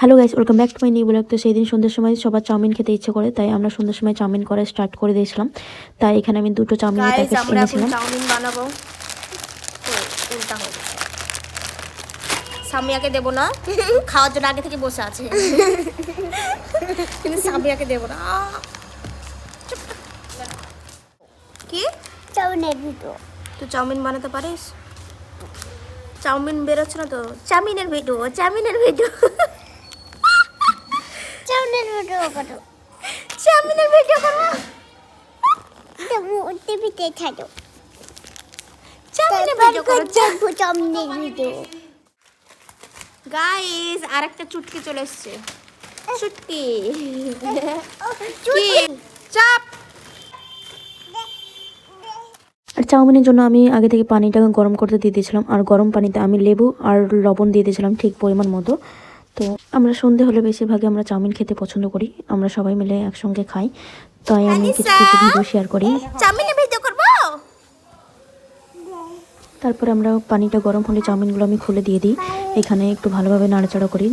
Hello guys, welcome back to my new blog. তো সেই দিন সন্ধ্যের সময় সবার চাউমিন খেতে ইচ্ছে করে, তাই আমরা সন্ধ্যের সময় চাউমিন করা স্টার্ট করে দিয়েছিলাম। তাই এখানে আমি দুটো চাউমিনের প্যাকেট এনেছিলাম। চাউমিন বানাবো তো উল্টা হয়ে গেছে। সামিয়াকে দেবো না, খাওয়ার জন্য আগে থেকে বসে আছে, কিন্তু সামিয়াকে দেবো না। কি চাউমিনের ভিডিও? তুই চাউমিন বানাতে পারিস? চাউমিন বেরোচ্ছে না তো। চাউমিনের ভিডিও, চাউমিনের ভিডিও, চাউমিনের ভিডিও করো। চাউমিনের ভিডিও করবো। টিভিতে ছাড়ো। চাউমিনের ভিডিও করো। দেখবো চাউমিনের ভিডিও। গাইস, আরেকটা চুটকি চলে এসছে। চুটকি কি? চাপ। আর চাউমিনের জন্য আমি আগে থেকে পানিটা গরম করতে দিয়ে দিয়েছিলাম, আর গরম পানিতে আমি লেবু আর লবণ দিয়ে দিয়েছিলাম ঠিক পরিমাণ মতো। তো আমরা সন্ধে হলে বেশিরভাগই আমরা চাউমিন খেতে পছন্দ করি, আমরা সবাই মিলে একসঙ্গে খাই, তাই আমি কিছু কিছু ভিডিও শেয়ার করি। চাউমিনের ভিডিও করবো। তারপরে আমরা পানিটা গরম হলে চাউমিনগুলো আমি খুলে দিয়ে দিই। এখানে একটু ভালোভাবে নাড়াচাড়া করি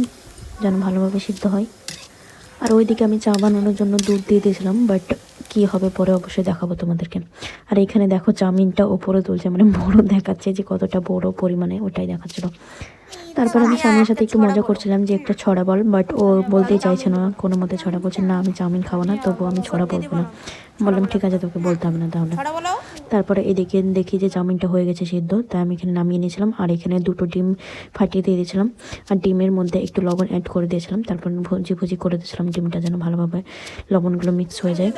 যেন ভালোভাবে সিদ্ধ হয়। আর ওইদিকে আমি চা বানানোর জন্য দুধ দিয়ে দিয়েছিলাম, বাট কি হবে পরে অবশ্যই দেখাবো তোমাদেরকে। আর এখানে দেখো চাউমিনটা ওপরে তুলছে, মানে বড় দেখাচ্ছে, যে কতটা বড় পরিমাণে ওটাই দেখাচ্ছিল। তারপর আমি স্বামীর সাথে একটু মজা করছিলাম যে একটা ছড়া বল, বাট ও বলতেই চাইছে না, কোনো মতে ছড়া বলছে না, আমি চাউমিন খাবো না, তবু আমি ছড়া বলবো না। বললাম ঠিক আছে, তোকে বলতে হবে না তাহলে। তারপরে এদিকে দেখি যে চাউমিনটা হয়ে গেছে সিদ্ধ, তাই আমি এখানে নামিয়ে নিয়েছিলাম। আর এখানে দুটো ডিম ফাটিয়ে দিয়ে দিয়েছিলাম, আর ডিমের মধ্যে একটু লবণ অ্যাড করে দিয়েছিলাম। তারপর ভুজি করে দিয়েছিলাম ডিমটা যেন ভালোভাবে লবণগুলো মিক্স হয়ে যায়।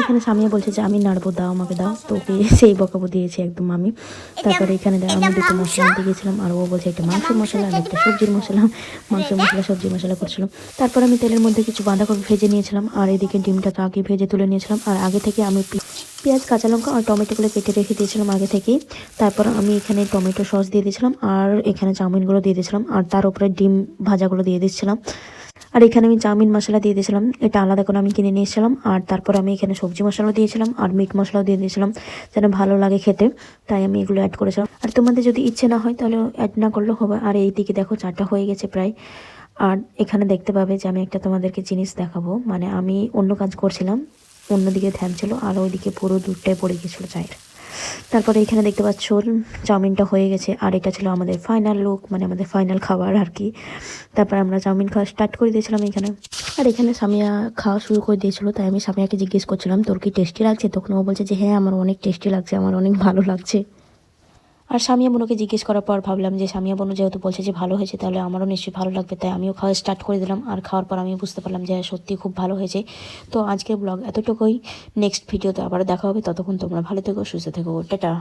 এখানে স্বামী বলছে যে আমি নাড়বো, দাও আমাকে দাও, তো ওকে সেই বকাবো দিয়েছি একদম আমি। তারপরে এখানে আমি দুটো মশলা আনতে গেছিলাম, আর ও বলছে একটা মাংস মশলা আর একটা সবজির মশলা। মাংস মশলা সবজি মশলা করছিল। তারপর আমি তেলের মধ্যে কিছু বাঁধাকপি ভেজে নিয়েছিলাম, আর এদিকে ডিমটা তো আগে ভেজে তুলে নিয়েছিলাম। আর আগে থেকে আমি পেঁয়াজ, কাঁচা লঙ্কা আর টমেটোগুলো কেটে রেখে দিয়েছিলাম আগে থেকেই। তারপর আমি এখানে টমেটো সস দিয়ে দিয়েছিলাম, আর এখানে চাউমিনগুলো দিয়ে দিয়েছিলাম, আর তার উপরে ডিম ভাজাগুলো দিয়ে দিচ্ছিলাম। আর এখানে আমি চাউমিন মশলা দিয়ে দিয়েছিলাম, এটা আলাদা করে আমি কিনে নিয়েছিলাম। আর তারপর আমি এখানে সবজি মশলাও দিয়েছিলাম, আর মিট মশলাও দিয়ে দিয়েছিলাম যেন ভালো লাগে খেতে, তাই আমি এগুলো অ্যাড করেছিলাম। আর তোমাদের যদি ইচ্ছে না হয় তাহলে অ্যাড না করলেও হবে। আর এই দিকে দেখো চাটা হয়ে গেছে প্রায়। আর এখানে দেখতে পাবে যে আমি একটা তোমাদেরকে জিনিস দেখাবো, মানে আমি অন্য কাজ করছিলাম, অন্যদিকে ধ্যান ছিল, আর ওইদিকে পুরো দুধটাই পড়ে গেছিলো চায়ের। তারপরে এখানে দেখতে পাচ্ছ চাউমিনটা হয়ে গেছে, আর এটা ছিল আমাদের ফাইনাল লুক, মানে আমাদের ফাইনাল খাবার আর কি। তারপর আমরা চাউমিন খাওয়া স্টার্ট করে দিয়েছিলাম এখানে। আর এখানে সামিয়া খাওয়া শুরু করে দিয়েছিল, তাই আমি সামিয়াকে জিজ্ঞেস করছিলাম তোর কি টেস্টি লাগছে, তখন ও বলছে যে হ্যাঁ আমার অনেক টেস্টি লাগছে, আমার অনেক ভালো লাগছে। আর সামিয়া বোনকে জিজ্ঞেস করার পর ভাবলাম যে সামিয়া বোন যেহেতু বলছে যে ভালো হয়েছে, তাহলে আমারও নিশ্চয়ই ভালো লাগবে, তাই আমিও খাওয়া স্টার্ট করে দিলাম। আর খাওয়ার পর আমি বুঝতে পারলাম যে সত্যি খুব ভালো হয়েছে। তো আজকের ব্লগ এতটুকুই, নেক্সট ভিডিওতে আবার দেখা হবে, ততক্ষণ তোমরা ভালো থেকো, সুস্থ থেকো, টাটা।